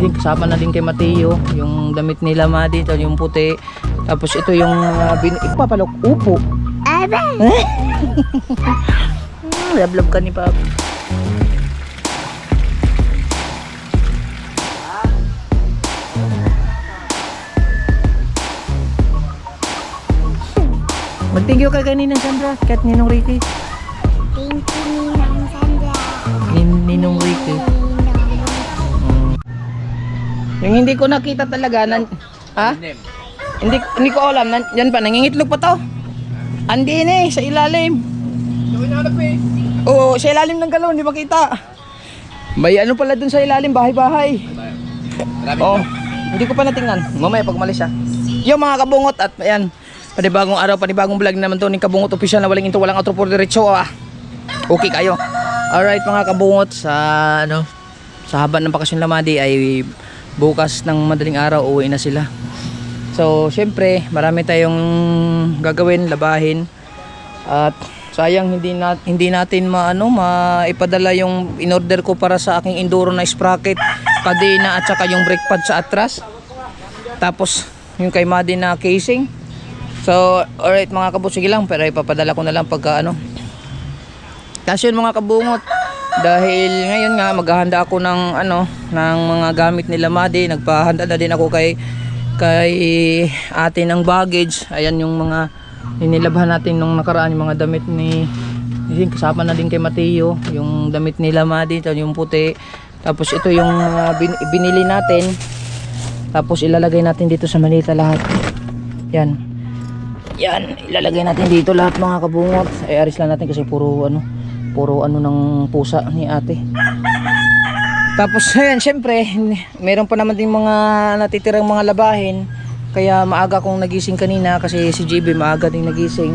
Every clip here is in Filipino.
Din kasama na din kay Mateo yung damit nila Madi, ito yung puti. Tapos ito yung ipapalok upo. Lablab ka ni Papa. Mag-thank you kay kaninang Sandra, kahit Ninong Ricky. Thank you, Ninang Sandra. Ninong Ricky. Yung hindi ko nakita talaga ha? Hindi ko alam yan pa nangingitlog pa to. Andin sa ilalim. Oo, sa ilalim ng galon, hindi makita. May ano pala dun sa ilalim, bahay-bahay. Oo, hindi ko pa natingnan. Mamaya pag umalis siya. Yung mga kabungot at ayan. Panibagong araw, panibagong vlog naman to ni Kabungot Official na walang into, walang outro for diretso. Okay kayo. Alright mga kabungot, sa haba ng bakasyon Lamadi ay bukas ng madaling araw uwi na sila. So syempre marami tayong gagawin, labahin. At sayang hindi natin maipadala yung in-order ko para sa aking enduro na sprocket, kadena at saka yung brake pad sa atras. Tapos yung kay Madi na casing. So, alright mga kabungot, sige lang, pero ipapadala ko na lang pagka Kasi yun mga kabungot, dahil ngayon nga maghahanda ako ng mga gamit nila Madi. Nagpahanda na din ako kay ate ng baggage. Ayan yung mga inilabhan natin nung nakaraan, yung mga damit kasama na din kay Mateo yung damit nila Madi, ito yung puti. Tapos ito yung binili natin. Tapos ilalagay natin dito sa malita lahat. Yan, ilalagay natin dito lahat mga kabungot. Ay aris lang natin kasi puro ng pusa ni ate. Tapos ayan, syempre meron pa naman din mga natitirang mga labahin. Kaya maaga akong nagising kanina kasi si JB maaga din nagising.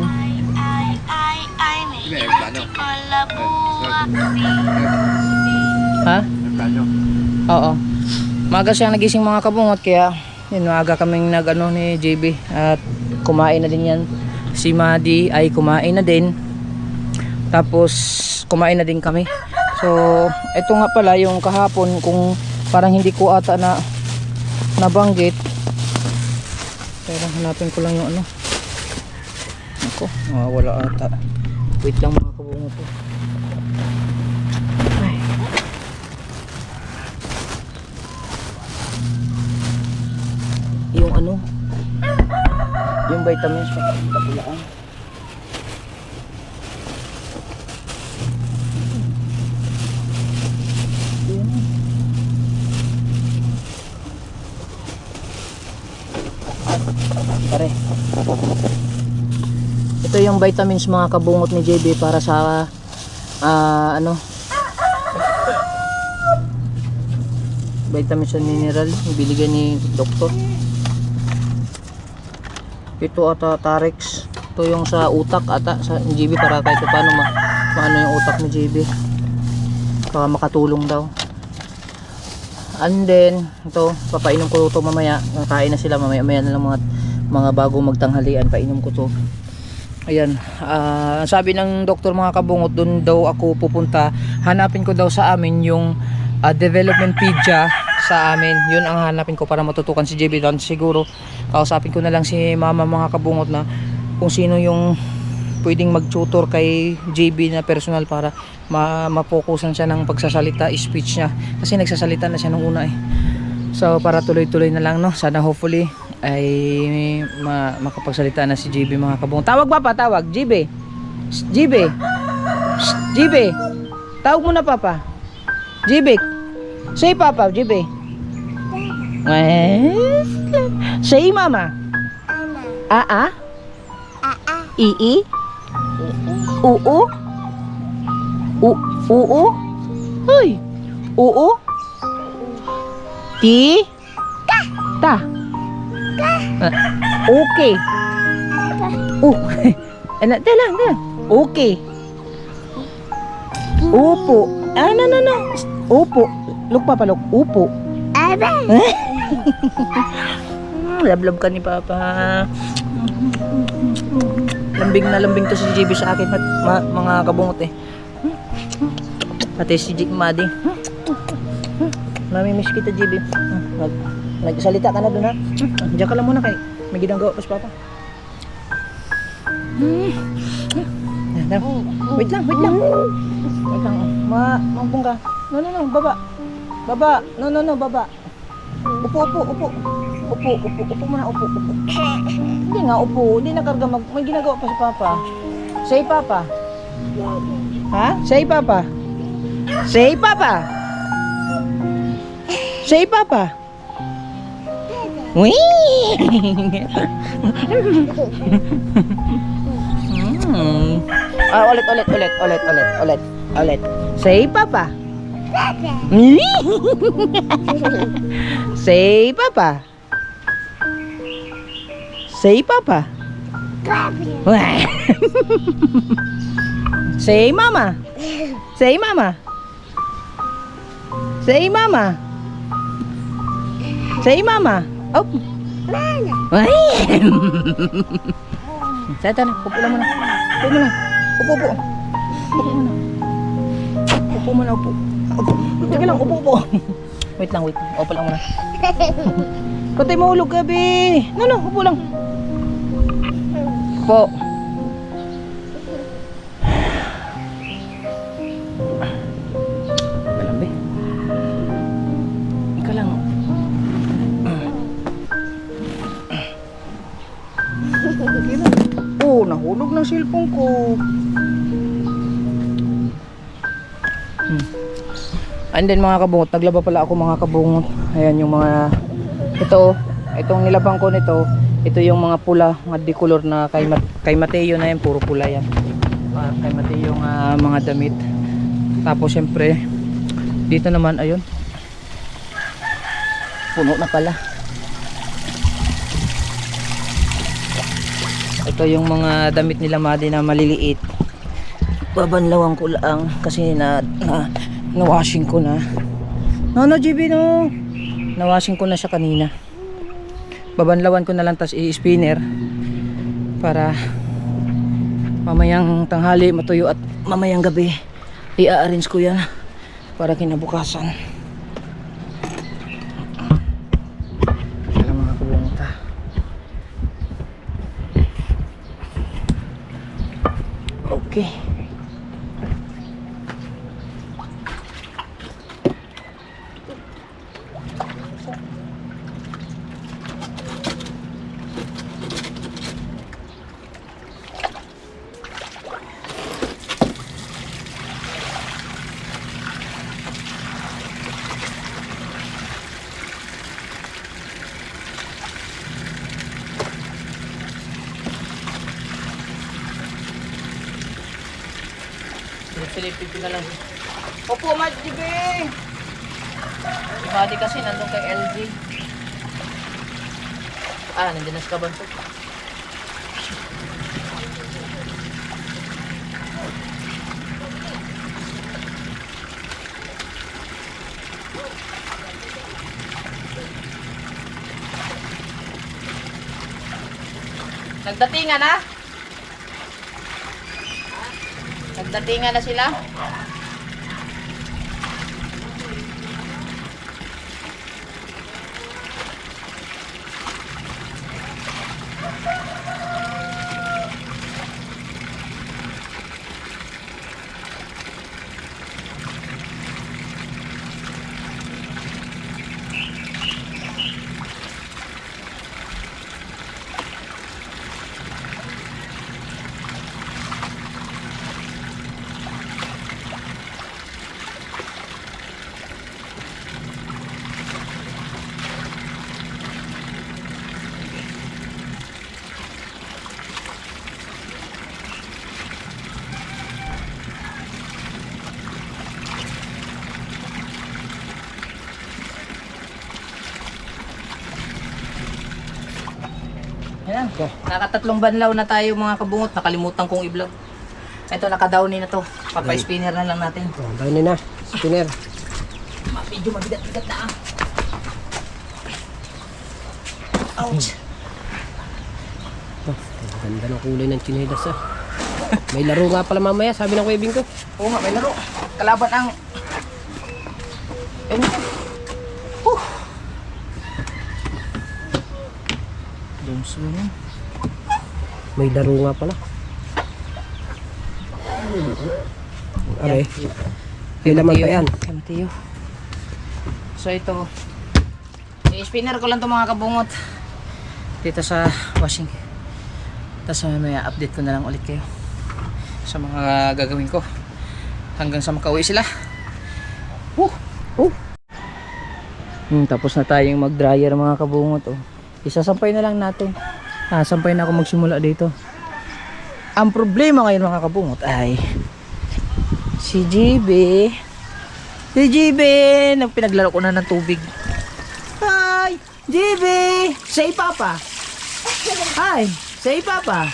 Ha? Oo. Maaga siyang nagising mga kabungot, kaya yun, maaga kaming ni JB at kumain na din yan. Si Madi ay kumain na din. Tapos kumain na din kami. So ito nga pala yung kahapon, kung parang hindi ko ata nabanggit. Pero hanapin ko lang yung wala ata. Wait lang mga kabungot po. Yung vitamins papulaan. Pare, ito yung vitamins mga kabungot ni JB para sa vitamins and mineral binigyan ni doktor. Ito ata Tarex. Ito yung sa utak ata sa JB, para kahit paano maano yung utak ni JB. Para makatulong daw. And then ito, papainom ko ito mamaya. Kain na sila mamaya na lang mga bago magtanghalian, painom ko to. Ayan, sabi ng doktor mga kabungot, doon daw ako pupunta. Hanapin ko daw sa amin yung development pizza sa amin. Yun ang hanapin ko para matutukan si JB doon. Siguro kausapin ko na lang si mama mga kabungot na kung sino yung pwedeng mag-tutor kay JB na personal para mapokusan siya ng pagsasalita, speech niya. Kasi nagsasalita na siya nung una So para tuloy-tuloy na lang sana hopefully ay makapagsalita na si JB mga kabungot. Tawag ba pa? Tawag JB. JB. JB. Tawag mo na papa. JB. Say papa, JB. Say mama. Mama. Ii. Uu. Uu. Hoy. Uu. Ti. Ta. Okay. Dalang. Okay. Upo. No. Upo. Look papa, look. Upo. Lablab ka ni papa. Lambing to si JB sa akin mga kabungot Pati si Jik Madi. Namimiss kita, JB. Nagsalita ka na doon, ha? Diyan ka lang muna kay may ginagawa pa si Papa. Wait lang. Wait lang. Mampung ka. No, baba. Baba. No, baba. Upo. Upo muna, upo. Hindi nga, upo. Hindi nakarga may ginagawa pa si Papa. Say, Papa. Ha? Say, Papa. Say, Papa. Say, Papa. Wee! Ulit. Say, Papa. Say, Papa. Say, Papa. Say, Mama. Say, Mama. Say, Mama. Say, Mama. Oh. Saya tanya, upo lang muna. Upo muna. Sige lang, upo. Wait lang. Upo lang muna. Patay mahulog ka, be. No, upo lang. Upo. Walang, be. Ika lang. Oh, nahulog ng cellphone ko. And then mga kabungot, naglaba pala ako mga kabungot. Ayan yung mga itong nilabang ko nito. Ito yung mga pula, mga decolor na kay Mateo na yan, puro pula yan. Kay Mateo yung mga damit. Tapos syempre dito naman ayun. Puno na pala. Ito yung mga damit nila Madi na maliliit. Babanlawan ko lang kasi na-washing ko na. No, GB, no. Na-washing ko na siya kanina. Babanlawan ko na lang, tas i-spinner para mamayang tanghali matuyo at mamayang gabi i-arrange ko yan para kinabukasan. Alam mga kabunta. Okay. Silipin ko na lang. Opo, Madjib! Si Buddy kasi nandun kay LG. Nandiyan na si Kabanto. Nagdatingan na? Nagdatingan na sila? Ayan, nakatatlong banlaw na tayo mga kabungot. Nakalimutan kong i-vlog. Ito, naka-downy na to. Papa-spinner na lang natin. Downy na, spinner. Medyo mabigat-bigat na Ouch! Ganda ng kulay ng chinelas May laro nga pala mamaya, sabi ng webing ko. Oo nga, may laro. Kalaban ang... Tapos ganyan. May laro nga pala. Aray. May laman pa yan. Kamatiyo. So ito, i-spinner ko lang itong mga kabungot dito sa washing. Tapos may update ko na lang ulit kayo sa mga gagawin ko hanggang sa makauwi sila. Tapos na tayong mag-dryer mga kabungot. Isasampay na lang natin. Sampay na ako magsimula dito. Ang problema ngayon mga kabungot ay si GB. Si GB, pinaglaro ko na ng tubig. Hi! GB! Say Papa! Hi! Say Papa!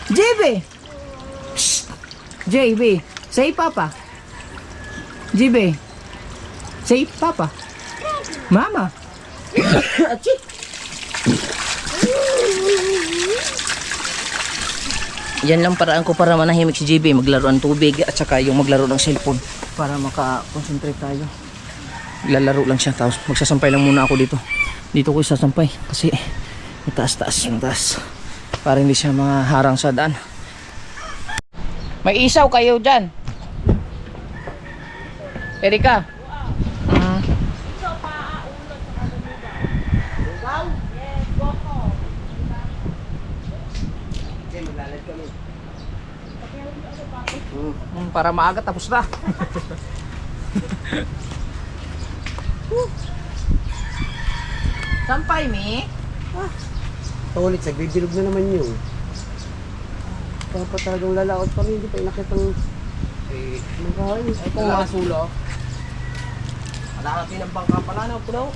GB! Shh! JB! Say Papa! GB! Say Papa! Mama! Achik! Yan lang paraan ko para manahimik si JB, maglaro ng tubig at saka yung maglaro ng cellphone para maka-concentrate tayo. Lalaro lang siya tapos magsasampay lang muna ako dito. Dito ko isasampay kasi mataas para hindi siya maharang sa daan. May isaw kayo dyan. Erika. Para maaga tapos na. Sampay mi. Ulit, nagbibilog na naman yun. Kaya pa talagang lalaot pa rin, hindi pa inakit ang magawa yun. Ito mga sulo. Wala ka pinabangka pala na puno.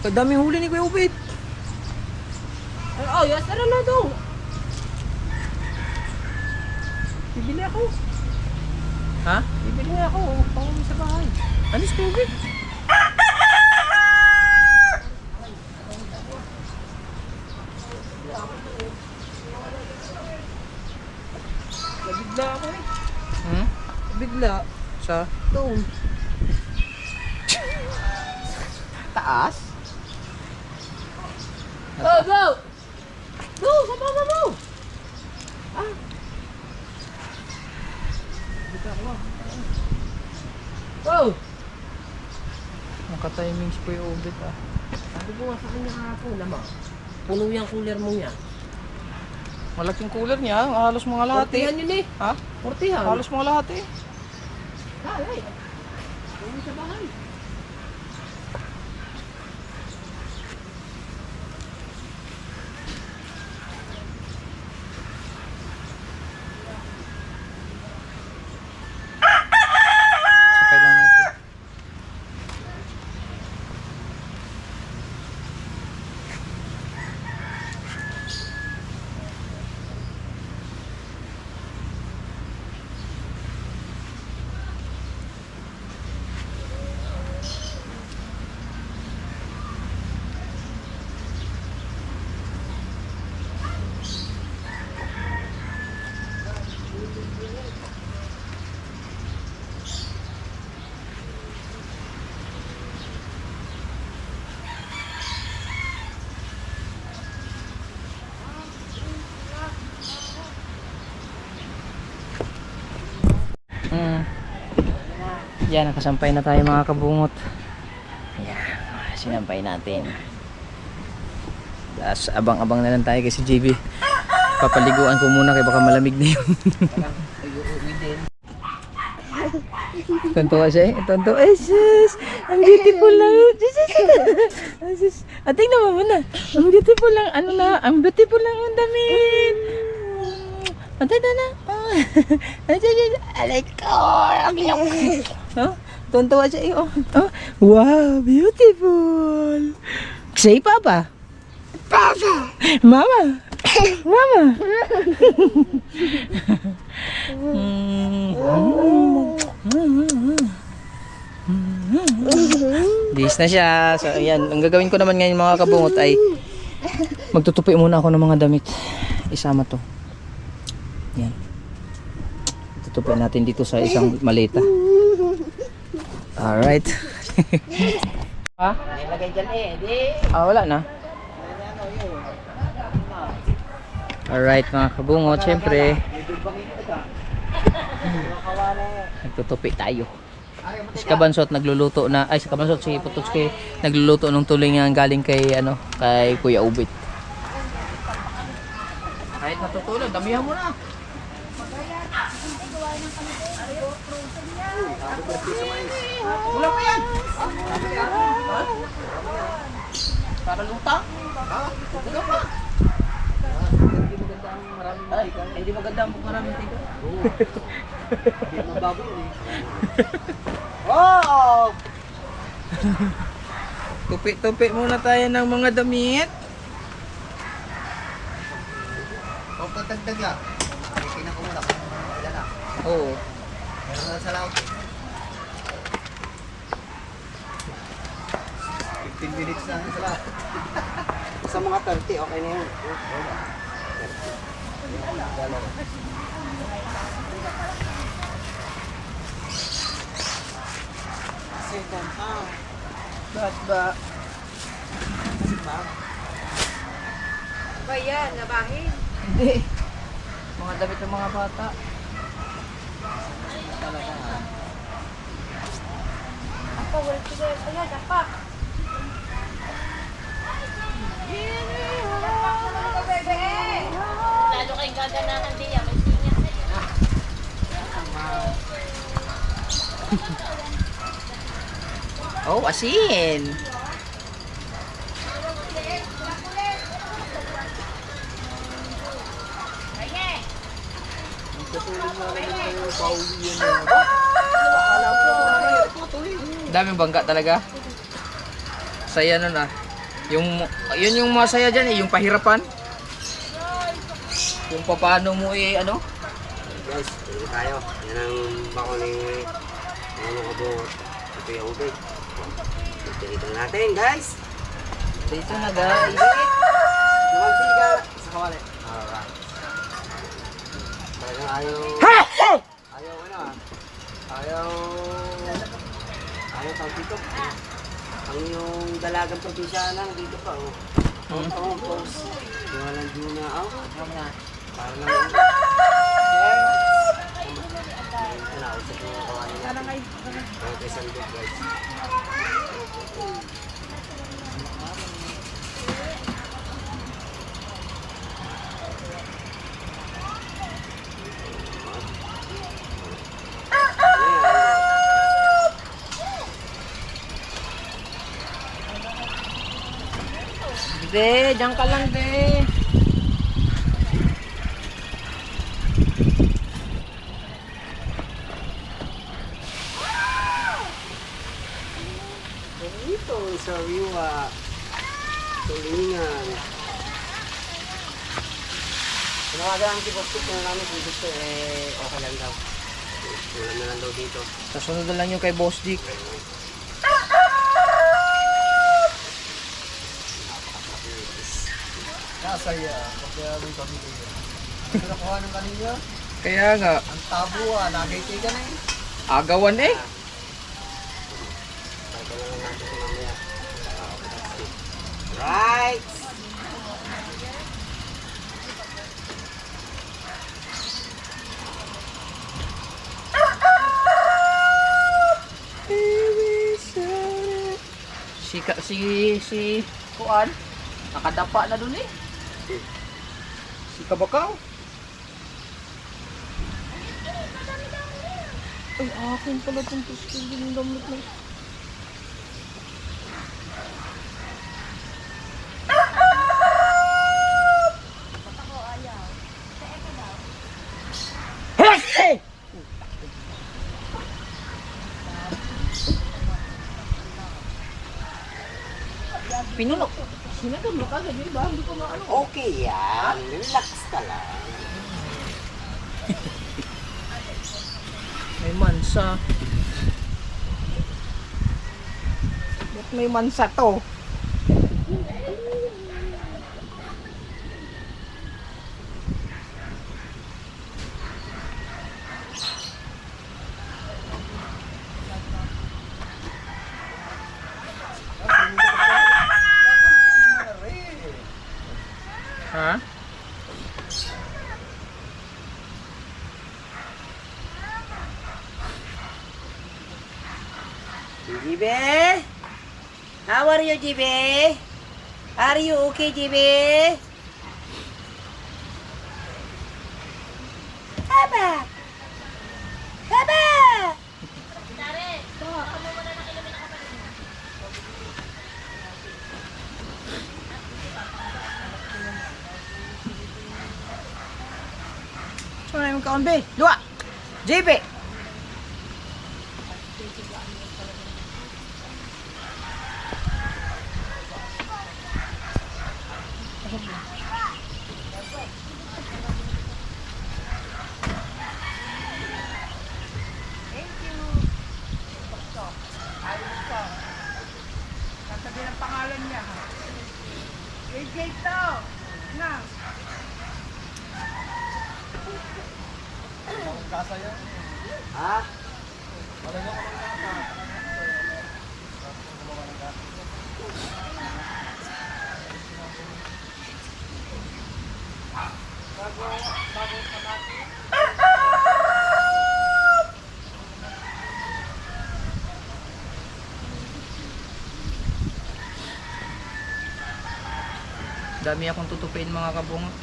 Kadaming huli ni Kuya Upit. Ay, yes, tara na daw. Bibili ako. Ha? Bibili ako. Panguwi sa bahay. Alis Kuya Upit. Nabigla ako eh. Bigla? Sa? Doon. Taas? Go, go! Go, sa baba mo! Go! Naka-timings po yung ubit Sabi ko nga sa kanya ako naman. Puno yung cooler mo yan. Malaking cooler niya, halos mga lahat eh. Portihan yun eh. Ha? Portihan. Halos mga lahat eh. Halay. Puno sa bahay. Sakay lang natin. Yan, nakasampay na tayo mga kabungot. Yan, sinampay natin. Tapos abang-abang na lang tayo kasi JB. Papaliguan ko muna kaya baka malamig na yun. Tonto siya eh. Tonto. Ay sis, ang beautiful lang. Sis, tingnan mo muna. Ang beautiful lang. Ano na, ang beautiful lang ang damit. Antay na. Alay ko. Tonto siya eh. Wow, beautiful. Say Papa. Papa. Mama. Mama. Dis na siya. So ayan, ang gagawin ko naman ngayon mga kabungot ay magtutupi muna ako ng mga damit. Isama to. Yan. Tutupi natin dito sa isang maleta. Alright. Ha? Ilagay dyan eh. Di. Wala na. Alright mga kabungot, syempre nagtutupi tayo. Si Kabansot nagluluto na, ay si Kabansot, si Pututski nagluluto ng tulingan galing kay ano, kay Kuya Ubit. Kahit natutulog, damihan mo na. Wala pa yan. Para lutang. Wala pa. Ay, hindi maganda ang maraming tiga. Hindi mababaw eh. Oh! Tupi-tupi muna tayo ng mga damit. Kung patagdag lang. Tingnan ko muna kung ilan na. Oo. Meron na sa laot. 15 minutes na sa laot. Sa mga 30, okay na yun. Second half. Bakit ba? Ba yan, nabahin. Hindi. Mga damit ng mga bata. Ako, wala sila. Ayan, dapak. Dapak naman ito, bebe. Lalo kayong gaganahan din yan. May sinya sa'yo. Oh, asin. Daming bangga talaga. Saya nun ah. Yun yung masaya dyan eh, yung pahirapan. Kung paano mo eh, ano? Guys, dito tayo. Yan ang bako ni mga kabungot. Ito yung ubig. Dito na natin, guys. Dito na guys. Mantika sa kawali. Alright. Talagang ayaw ano ah. Ayaw tawag dito. Ang yung dalagang probinsya lang dito pa oh. Oo, post. Walang Juna. Oh, para lang. Nausap mo yung kawali natin. Okay, sandok guys. De, diyan ka lang de. Dito sa Riwa. Tulingan. Tinawagan ang kipos-tip na namin kung gusto eh okay lang daw. Wala na lang daw dito. Kasunod na lang yung kay Boss Dick. Nasaya, kaya may pamilya. Ano nakuha ng kanina? Kaya nga, Ang tabo nagay ka na eh. agawan eh. Right! Si Kuan, nakadapa na dun eh. Si Kabakaw. Ay, akin pala itong tuskin din yung damit na. Hey! Pinunok. Sinagam mo kagad yung iba, hindi ko maano. Okay yan. Relax ka lang. May mansa. Ba't may mansa to? Ha? How are you, GB? Are you okay, GB? Aba! Aba! Dari, baka mo wala ng inumin ng kapatid mo. Saan na yung kaunbi? Dua! JP! Sasabihin ang pangalan niya. JJ to! Na! Ha? Dami akong tutupiin mga kabungot.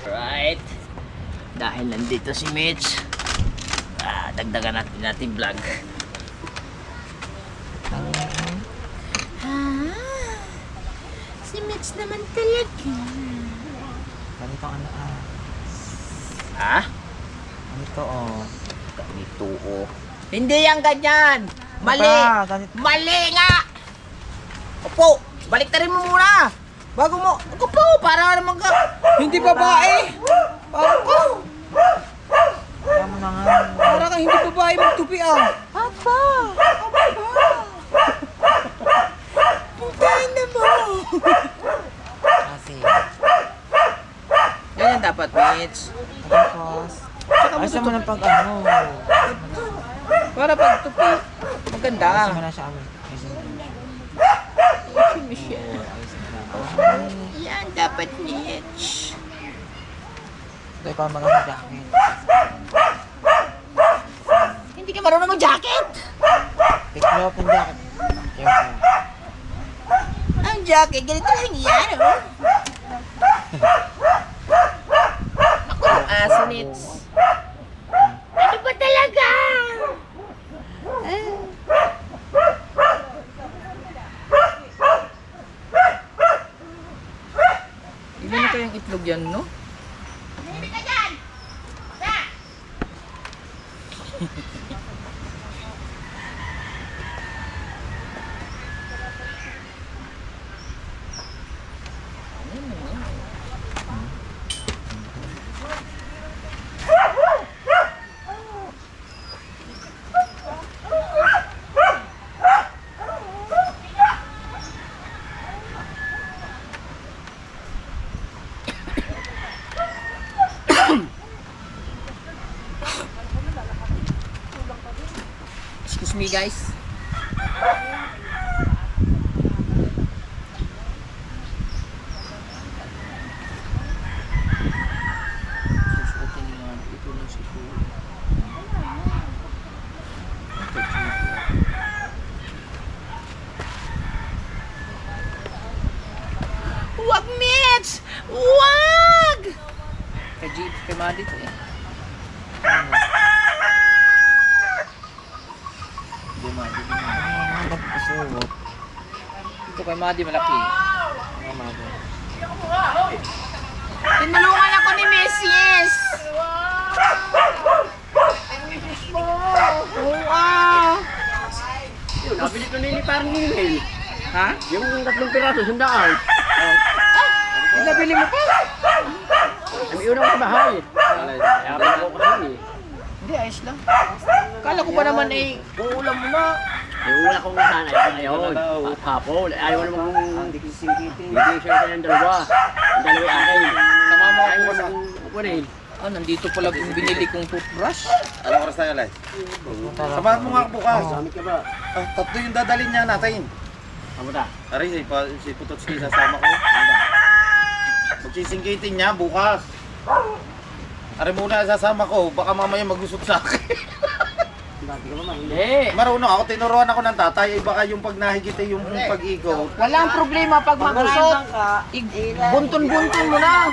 Right. Dahil nandito si Mitch, dagdagan natin vlog. Si Mitch naman talaga. Ganito ano Ha? Ganito oh. Ganito oh. Hindi yan ganyan. Mali. Mali nga. Opo, baliktarin mo muna. Bago mo. Opo, para naman ka. Hindi babae. Opo. Kaya mo na nga. Para kang hindi babae magtupi ah. Papa! Puntahan na mo. Kasi. Ganyan dapat, Mitch. Tapos. Tsaka mo Ayos naman ang pag-ano. para pag tupi, maganda. Ayos mo na siya amin. Ayos mo na. Oo, ayos mo na. Yan dapat, Mitch. Ito ikaw mag-jacket. Hindi ka marunong mag-jacket. Piklop ng jacket. Ayun. Ang jacket, ganito lang yan, oh. Ako yung aso, Mitch. Ano ba talaga? Ilan na kayang itlog yan, no? Hindi ka dyan! Sa! Excuse me, guys. Susuotin nila ito ng siguro. Wag, Mitch! Wag! Kay Jeep, kay Madit eh. Hindi, Madit. Ba't pasuot? Ito kay Madi malaki. Ang mabo. Tinulungan ako ni Mrs. Yun, nabili ko nili parang nili. Ha? Yung 3 piraso, sundaan. Nabili mo pa? Ang unang sa bahay. Kaya pa ako kasi. Hindi, ayos lang. Kala ko pa naman eh, uulam mo na. Yung una kong sana, ayun. Hapon, ayaw mo namang hindi siya ng dalawa. Ang dalawa akin. Sama mo Ayaw ako mo sa... namang kunin. Ah, nandito pala yung binili kong toothbrush. Anong oras tayo, Lai? Samahan mo nga ako bukas. Gamit ka ba? Ah, tatlo yung dadalhin niya natin. Amo ta. Aray, si Putotski sasama ko. Magsisingkitin niya bukas. Aray muna sasama ko, baka mamaya magusot sa akin. Dati ka ba man? Hindi. Marunong ako, tinuruan ako ng tatay, baka yung pag nahigit ay yung pag-ikot. Walang problema pag magusot. Bunton-bunton mo na.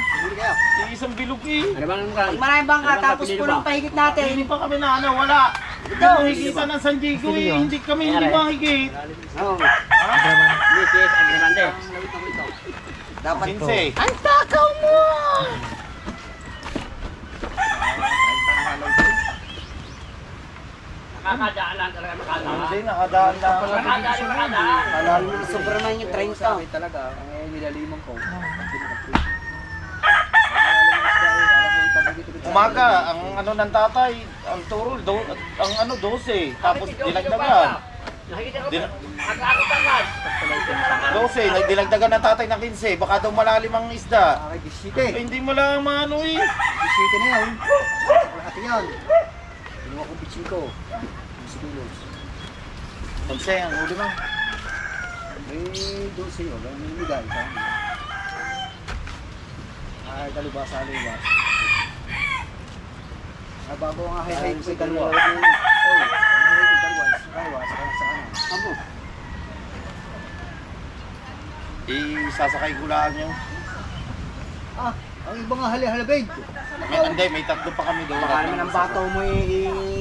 Isang bilog eh. Ano bang ka? Pag maraming bangka, tapos punong pahigit natin. Hindi pa kami na ano, wala. Hindi mahigitan ng San Diego eh, hindi kami hindi mahigit. Oo. This is agrimante. Dapat to. 15. Ang takaw mo! Nakakadaan lang talaga makadaan. Hindi, nakadaan na pala. Nakadaan. Alalo na Superman yung 30. Talaga, ang nilaliman ko. Umaga, ang ano ng tatay, ang turol, ang ano 12, tapos dinagdagan. Nakikita ko Din- Ako tangad. 12, nagdilagdagan ng tatay ng 15, baka daw malalim ang isda. Ay, bisite. Eh, hindi mo lang maano eh. Bisite na yun. Lahat yan. Kinuha ko bitsin ko. 15 kilos. Konse, ang huli mo. Eh, 12 yun. Ang minimigay. Ay, dalubas, alubas. Ah, bago ang ahay ko sa dalawa. Oh, ang ahay ko dalawa. Sa ano? Amo. Sasakay ko lang yun. Ah, ang ibang halibid. Hindi, may tatlo pa kami doon. Baka naman ang bato mo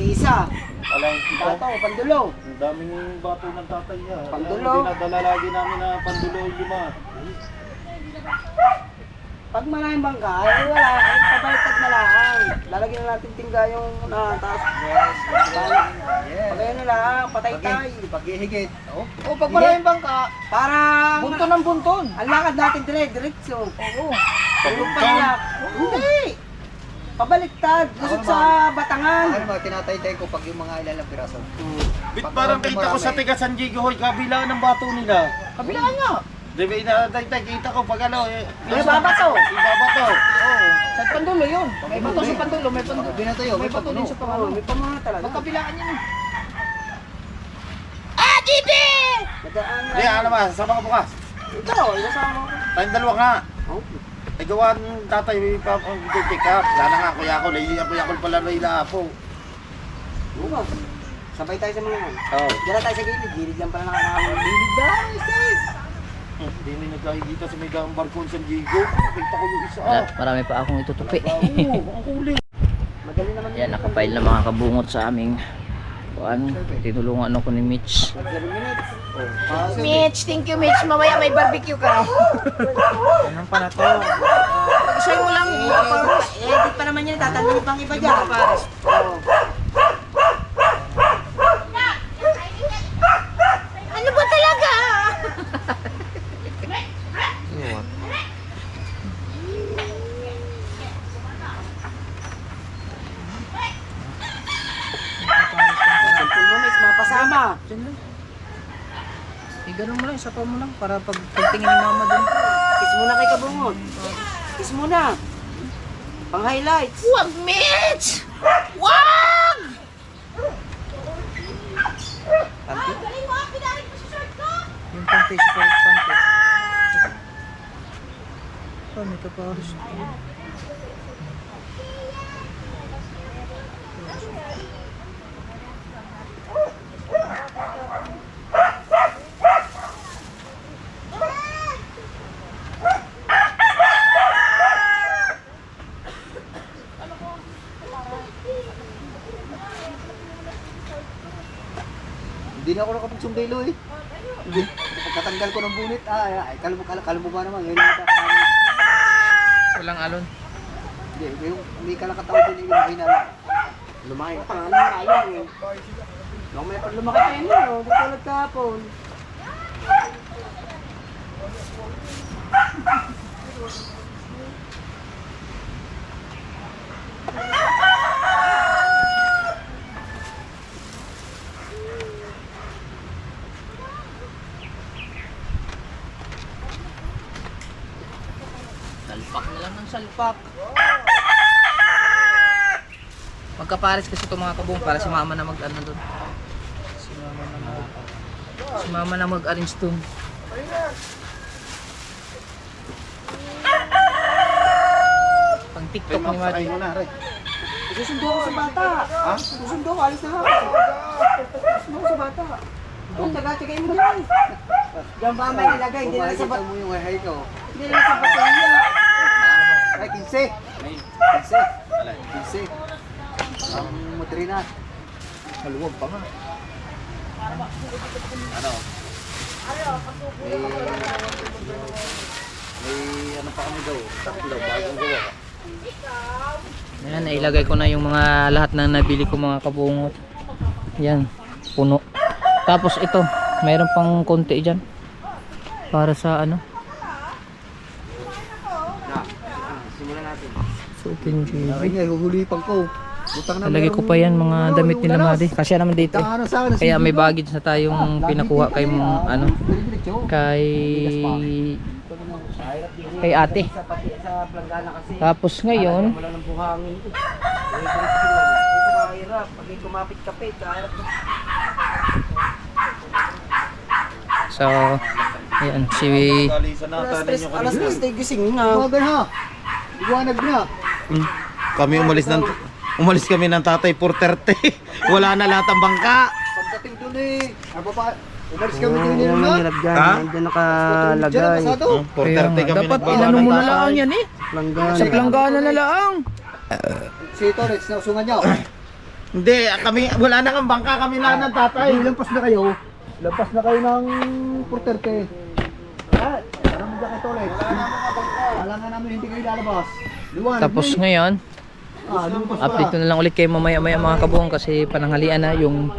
isa. Alam, Bato, pandulo. ang daming bato ng tatay niya. Pandulo. Dinadala lagi namin na pandulo 5. Pag maraming bangka, ay wala, ay pabaliktad na lang. Lalagyan na natin tingga yung taas. Yes. Pag ayun na lang, patay tayo. Paghihigit. O, pag maraming bangka, Parang bunton ng bunton. ang lakad natin diretso. Oo. Tulog pa nila. Hindi. Pabaliktad. Lusot sa batangan. Ano ba, tinatay-tay ko pag yung mga ilang piraso. Bit parang kita ko sa tiga San Diego, hoy, kabila ng bato nila. Kabilaan nga. Di ba inatay-tay, kita ko pag ano eh. Ibabato. Ibabato. Oo. Sa pandulo yun. May bato sa pandulo, may pandulo. Binatayo, May bato din sa Oo, pandulo. may pamana talaga. Magkabilaan yun. Ah, Dibe! Nagaan Hindi, ano naman, sasama ka bukas. Ito, isasama ko. Tayong dalawa nga. Oh. Ay gawa ng tatay, pick up. Sana nga, kuya ko, kuya ko pala na ilapo. Bukas. Sabay tayo sa mga yan. Oo. Diyan tayo sa gilid. Gilid lang pala nakakawin. Gilid na, Steve. Hindi na nagkakikita sa may barko San Diego. Kita ko yung isa. Marami pa akong itutupi. Oo, ang kulit. Madali naman. Ayan, nakapile na mga kabungot sa aming kuan. Tinulungan ako ni Mitch. 7 minutes. Mitch, thank you Mitch. Mamaya may barbecue ka. Anong pa na to? Sa'yo mo lang. Edit pa naman yan. Tatandaan pang iba dyan. Oo. Ano ba talaga? Simple mo, Miss. Mapasama. Ganun mo lang, isa pa mo lang para pag tingin ni mama dun. Kiss muna kay Kabungot. Kiss muna. Pang highlights. Huwag Mitch! Huwag! Yung panty, super panty. Oh, may kaparos. Hindi na ako nakapagsumbelo eh. Pagkatanggal ko ng bunit, kalbo ba naman, ngayon ata. Walang alon. Hindi, may kalakataw din yung hinala. Lumaki ka pa nga nung ayaw eh. Nung may pag lumaki tayo nyo, di tulad kahapon. Salpak na lang ng salpak. magkapares kasi itong mga kabong para si mama na mag ano doon. Si mama na mag-arrange doon. Pang TikTok ni Madi. Susundo ko sa bata. Ha? Susundo ko, alis na ako. Susundo ko sa bata. Doon, taga-tagay mo dyan. Diyan ba may nilagay? Hindi na sa Makikita mo yung hay ko. Hindi na sa baterya. Ay, 15. 15. Ang madrina. Maluwag pa nga. Ano? May ano pa kami daw. Tatlo, bagong gawa. Ayan, nailagay ko na yung mga lahat na nabili ko mga kabungot. Yan, puno. Tapos ito, mayroon pang konti dyan. Para sa ano? Simulan natin. So, kinji. Ay, nga, huhulipan ko. Butang na Talagay ko pa yan mga damit nila Madi. Kasi naman dito. Ano sa akin? Kaya may baggage na tayong pinakuha kay ano, kay ate. Sa planggana kasi. Tapos ngayon, Wala ng buhangin. Ito kahirap. Pag kumapit kapit, kahirap. so, ayan, si Kalisan nata ninyo Alas kanina. 3 gising na. Umaga na. Iwanag na. Kami umalis kami ng tatay 4:30. Wala na lahat ang bangka. Pagdating doon eh. Umalis kami din nila na. Hirap dyan. Ha? Nandiyan nakalagay. 4:30 kami dapat nagbaba inano ng mo na tatay. lang yan eh. Planggana. Sa planggana na lang. Si Torres, nausungan niya. Hindi, kami wala na ang bangka kami na ng tatay. Ay, lampas na kayo. Lampas na kayo ng 4:30. Ah, parang mo dyan kay Torres. Wala nga namin hindi kayo lalabas. Liwanag Tapos na eh. ngayon, Lumpas pa. update ko na lang ulit kayo mamaya-maya mga kabuong kasi pananghalian na yung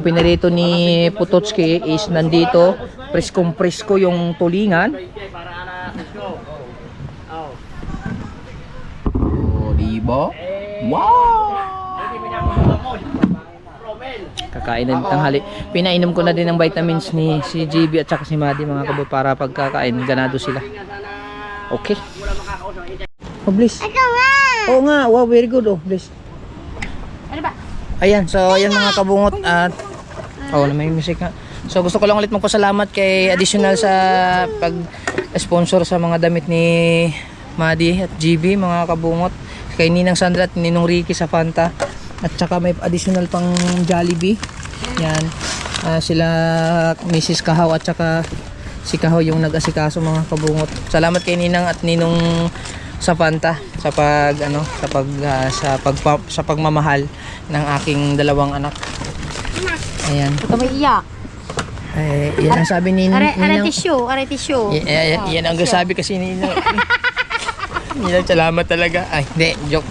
pinirito ni Putotski is nandito. Preskong-presko yung tulingan. Oh, diba? Wow! Kakain ng tanghali. Pinainom ko na din ng vitamins ni si GB at saka si Madi mga kabut para pagkakain ganado sila. Okay. Oh, bless. Oo nga. Wow, very good. Oh, bless. Ano ba? Ayan, so ayan mga kabungot at na may music nga. So gusto ko lang ulit magpasalamat kay Additional sa pag-sponsor sa mga damit ni Madi at GB mga kabungot. Kay Ninang Sandra at Ninong Ricky sa Fanta. At saka may additional pang Jollibee. Yan. Sila Mrs. Kahaw at saka si Kahaw yung nag-asikaso mga kabungot. Salamat kay Ninang at Ninong sa Fanta sa sa pagmamahal ng aking dalawang anak. Ayan. Ito may iyak. Yan ang sabi ni Ninang. Are tissue. Yan ang sabi kasi ni Ninang. Ninang, salamat talaga. Ay, hindi, joke.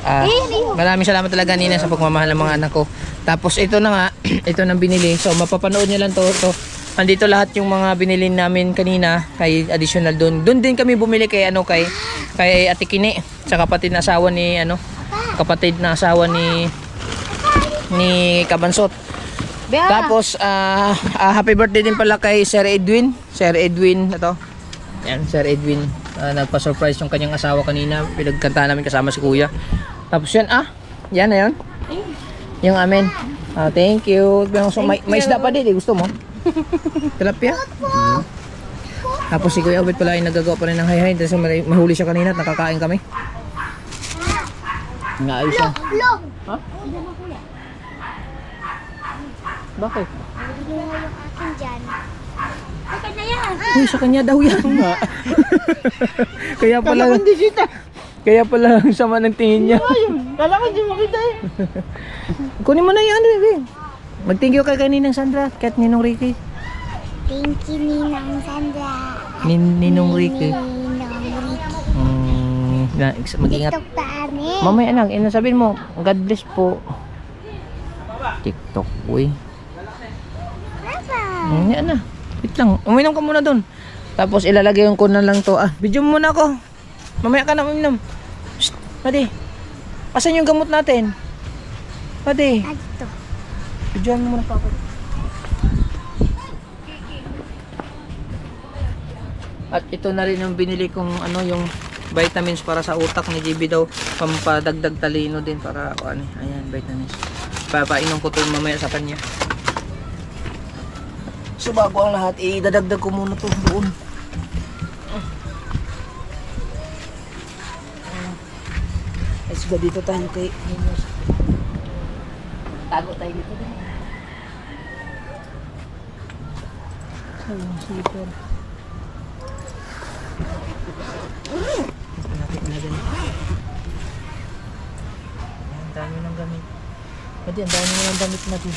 Maraming salamat talaga Ninang sa pagmamahal ng mga anak ko. Tapos ito na nga, ito nang binili. So mapapanood niyo lang to. Andito lahat yung mga binili namin kanina kay Additional doon. Doon din kami bumili kay Ate Kini, sa kapatid na asawa ni Kabansot. Tapos happy birthday din pala kay Sir Edwin na to. Yan, Sir Edwin. Nagpa-surprise yung kanyang asawa kanina. Pinagkanta namin kasama si Kuya. Tapos yan, yan na yun. Yung amin. Thank you. May isda pa din, gusto mo? Tilapia? Tapos si Kuya Obet pala ay nagagawa pa rin ng hay-hay. Kasi mahuli siya kanina at nakakain kami. Naayos siya. Ha? Bakit? Uy, sa kanya daw yan. Kaya pala ang sama ng tingin niya. Kala ko di makita eh. Kunin mo na yan, baby. Mag-thank you kay Ninang Sandra at Ninong Ricky. Thank you, Ninang Sandra. Ninong Ricky. Mag-ingat. TikTok taane. Mamaya anak, sabihin mo, God bless po. TikTok, uy. Papa. Yan na. Wait lang, uminom ka muna dun. Tapos ilalagay ko na lang to. Video mo muna ako. Mamaya ka na uminom. Shh, Madi. Asan yung gamot natin? Madi. Adto. Videoan mo muna papa. At ito na rin yung binili kong yung vitamins para sa utak ni JB daw, pampadagdag talino din para ano, ayan, vitamins. Papainom ko 'to mamaya sa kanya. So bago ang lahat, idadagdag ko muna 'to doon. Let's go dito tayo kay Ninos. Tago tayo dito din. Super. Natin na ganit. Ang dami ng gamit. Pwede, ang dami ng damit natin.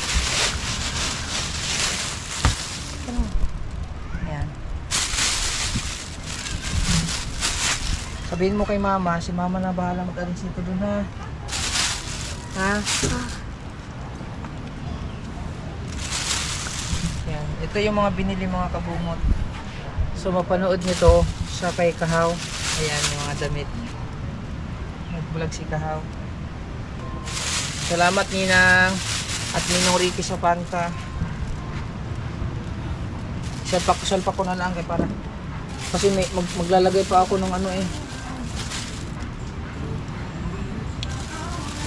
Ayan. Sabihin mo kay mama, si mama na bahala mag-alis dito dun ha. Ha? Ayan. Ito yung mga binili mga kabungot. So mapanood nyo to sa kay Kahaw. Ayan yung mga damit. Nag-vlog si Kahaw. Salamat Ninang at Ninong Ricky sa Panta. Salpak ko na lang kay para. Kasi may maglalagay pa ako ng ano eh.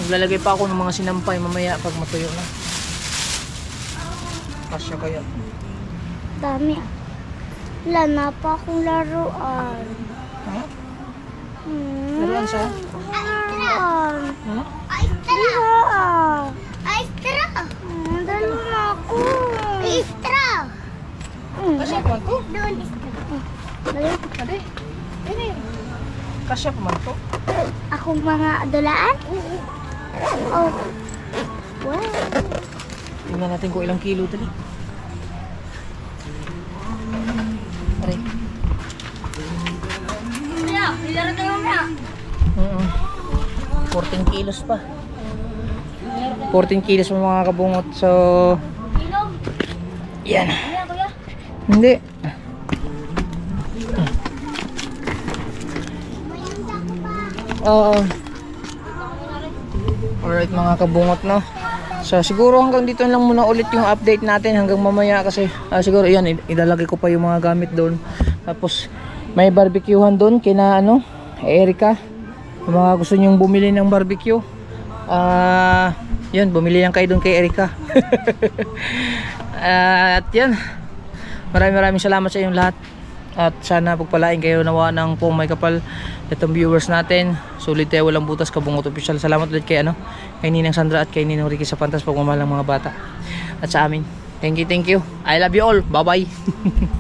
Maglalagay pa ako ng mga sinampay mamaya pag matuyo na. Kasya kaya. Dami. Wala na pa akong laruan. Ha? Laruan sa? Laruan. Ha? Laruan. Extra. Dalo na ako. Extra. Kasya pa man to? Doon extra. Dali. Ini. Kasya pa man to? Akong mga dulaan? Oh. Wow. Tingnan natin kung ilang kilo dali. Aray. Kaya, ilaro tayo mamaya. 14 kilos pa. 14 kilos pa mga kabungot. So, Inom. yan. Kuya, kuya. Hindi. Oo. Alright mga kabungot, no. So siguro hanggang dito lang muna ulit yung update natin hanggang mamaya kasi siguro yan ilalagay ko pa yung mga gamit doon. Tapos may barbecuehan doon kina ano, Erica. Kung mga gusto nyong bumili ng barbecue, yun, bumili lang kayo doon kay Erica. At yan, maraming salamat sa inyong lahat. At sana pagpalain kayo nawa ng pong may kapal itong viewers natin. Sulit tayo, walang butas, Kabungot Official. Salamat ulit kay kay Ninang Sandra at kay Ninong Ricky sa pantas pagmamahal ng mga bata. At sa amin, thank you. I love you all. Bye bye.